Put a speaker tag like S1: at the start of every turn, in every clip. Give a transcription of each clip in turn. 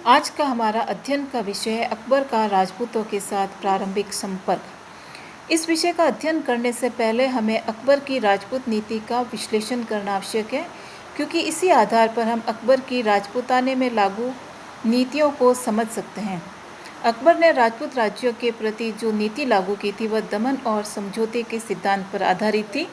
S1: आज का हमारा अध्ययन का विषय है अकबर का राजपूतों के साथ प्रारंभिक संपर्क। इस विषय का अध्ययन करने से पहले हमें अकबर की राजपूत नीति का विश्लेषण करना आवश्यक है, क्योंकि इसी आधार पर हम अकबर की राजपूताने में लागू नीतियों को समझ सकते हैं। अकबर ने राजपूत राज्यों के प्रति जो नीति लागू की थी वह दमन और समझौते के सिद्धांत पर आधारित थी।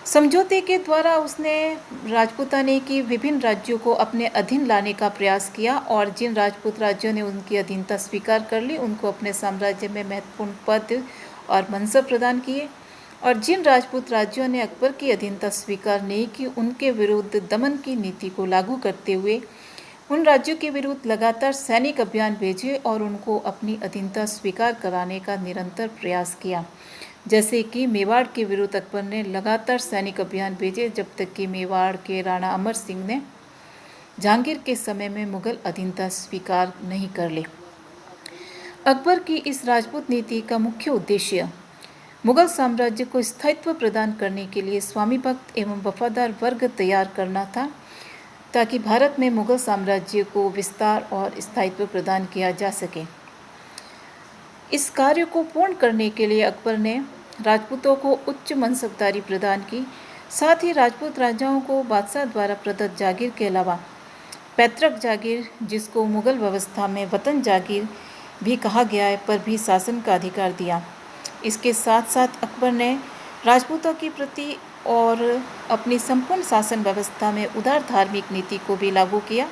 S1: समझौते के द्वारा उसने राजपूताने की विभिन्न राज्यों को अपने अधीन लाने का प्रयास किया और जिन राजपूत राज्यों ने उनकी अधीनता स्वीकार कर ली उनको अपने साम्राज्य में महत्वपूर्ण पद और मनसब प्रदान किए, और जिन राजपूत राज्यों ने अकबर की अधीनता स्वीकार नहीं की उनके विरुद्ध दमन की नीति को लागू करते हुए उन राज्यों के विरुद्ध लगातार सैनिक अभियान भेजे और उनको अपनी अधीनता स्वीकार कराने का निरंतर प्रयास किया। जैसे कि मेवाड़ के विरुद्ध अकबर ने लगातार सैनिक अभियान भेजे जब तक कि मेवाड़ के राणा अमर सिंह ने जहांगीर के समय में मुगल अधीनता स्वीकार नहीं कर ली। अकबर की इस राजपूत नीति का मुख्य उद्देश्य मुगल साम्राज्य को स्थायित्व प्रदान करने के लिए स्वामी भक्त एवं वफादार वर्ग तैयार करना था, ताकि भारत में मुगल साम्राज्य को विस्तार और स्थायित्व प्रदान किया जा सके। इस कार्य को पूर्ण करने के लिए अकबर ने राजपूतों को उच्च मनसबदारी प्रदान की, साथ ही राजपूत राजाओं को बादशाह द्वारा प्रदत्त जागीर के अलावा पैतृक जागीर, जिसको मुगल व्यवस्था में वतन जागीर भी कहा गया है, पर भी शासन का अधिकार दिया। इसके साथ साथ अकबर ने राजपूतों के प्रति और अपनी संपूर्ण शासन व्यवस्था में उदार धार्मिक नीति को भी लागू किया।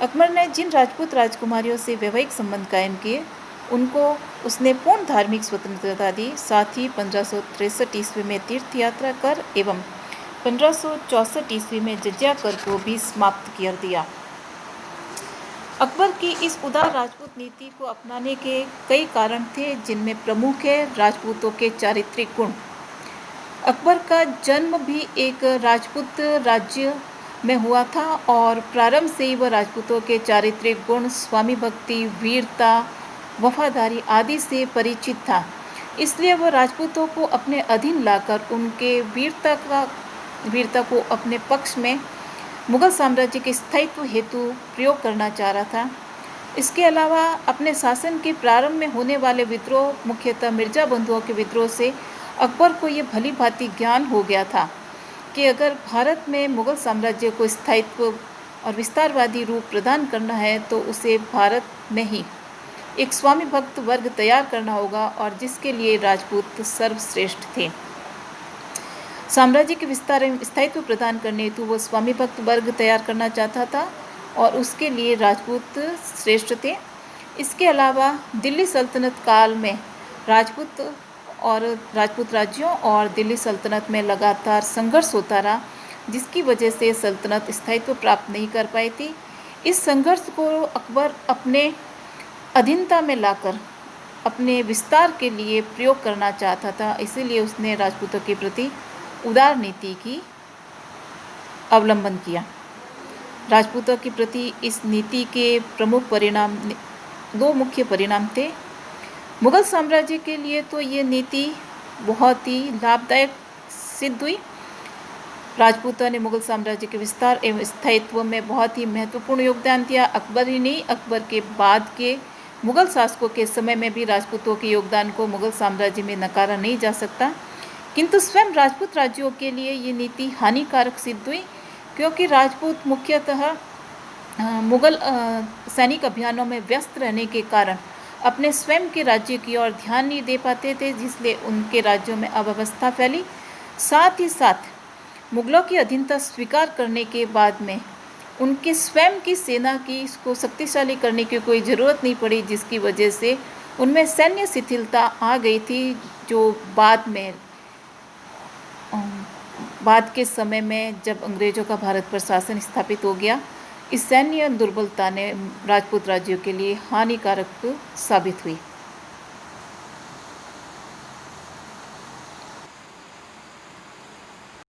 S1: अकबर ने जिन राजपूत राजकुमारियों से वैवाहिक संबंध कायम किए उनको उसने पूर्ण धार्मिक स्वतंत्रता दी। साथ ही 1563 ईस्वी में तीर्थ यात्रा कर एवं 1564 ईस्वी में जजिया कर को भी समाप्त कर दिया। अकबर की इस उदार राजपूत नीति को अपनाने के कई कारण थे, जिनमें प्रमुख है राजपूतों के चारित्रिक गुण। अकबर का जन्म भी एक राजपूत राज्य में हुआ था और प्रारंभ से ही वह राजपूतों के चारित्रिक गुण, स्वामी भक्ति, वीरता, वफादारी आदि से परिचित था। इसलिए वह राजपूतों को अपने अधीन लाकर उनके वीरता को अपने पक्ष में मुगल साम्राज्य के स्थायित्व हेतु प्रयोग करना चाह रहा था। इसके अलावा अपने शासन के प्रारंभ में होने वाले विद्रोह, मुख्यतः मिर्जा बंधुओं के विद्रोह से अकबर को ये भली भांति ज्ञान हो गया था कि अगर भारत में मुगल साम्राज्य को स्थायित्व और विस्तारवादी रूप प्रदान करना है तो उसे भारत में ही एक स्वामी भक्त वर्ग तैयार करना होगा, और जिसके लिए राजपूत सर्वश्रेष्ठ थे। साम्राज्य के विस्तार एवं स्थायित्व प्रदान करने हेतु वो स्वामी भक्त वर्ग तैयार करना चाहता था और उसके लिए राजपूत श्रेष्ठ थे। इसके अलावा दिल्ली सल्तनत काल में राजपूत राज्यों और दिल्ली सल्तनत में लगातार संघर्ष होता रहा, जिसकी वजह से सल्तनत स्थायित्व प्राप्त नहीं कर पाई थी। इस संघर्ष को अकबर अपने अधीनता में लाकर अपने विस्तार के लिए प्रयोग करना चाहता था, इसीलिए उसने राजपूतों के प्रति उदार नीति की अवलंबन किया। राजपूतों के प्रति इस नीति के प्रमुख परिणाम, दो मुख्य परिणाम थे। मुगल साम्राज्य के लिए तो ये नीति बहुत ही लाभदायक सिद्ध हुई। राजपूतों ने मुगल साम्राज्य के विस्तार एवं स्थायित्व में बहुत ही महत्वपूर्ण योगदान दिया। अकबर ही नहीं, अकबर के बाद के मुगल शासकों के समय में भी राजपूतों के योगदान को मुगल साम्राज्य में नकारा नहीं जा सकता, किंतु स्वयं राजपूत राज्यों के लिए ये नीति हानिकारक सिद्ध हुई, क्योंकि राजपूत मुख्यतः मुगल सैनिक अभियानों में व्यस्त रहने के कारण अपने स्वयं के राज्य की ओर ध्यान नहीं दे पाते थे, जिसलिए उनके राज्यों में अव्यवस्था फैली। साथ ही साथ मुगलों की अधीनता स्वीकार करने के बाद में उनके स्वयं की सेना की इसको शक्तिशाली करने की कोई ज़रूरत नहीं पड़ी, जिसकी वजह से उनमें सैन्य शिथिलता आ गई थी, जो बाद के समय में जब अंग्रेज़ों का भारत पर शासन स्थापित हो गया, इस सैन्य दुर्बलता ने राजपूत राज्यों के लिए हानिकारक साबित हुई।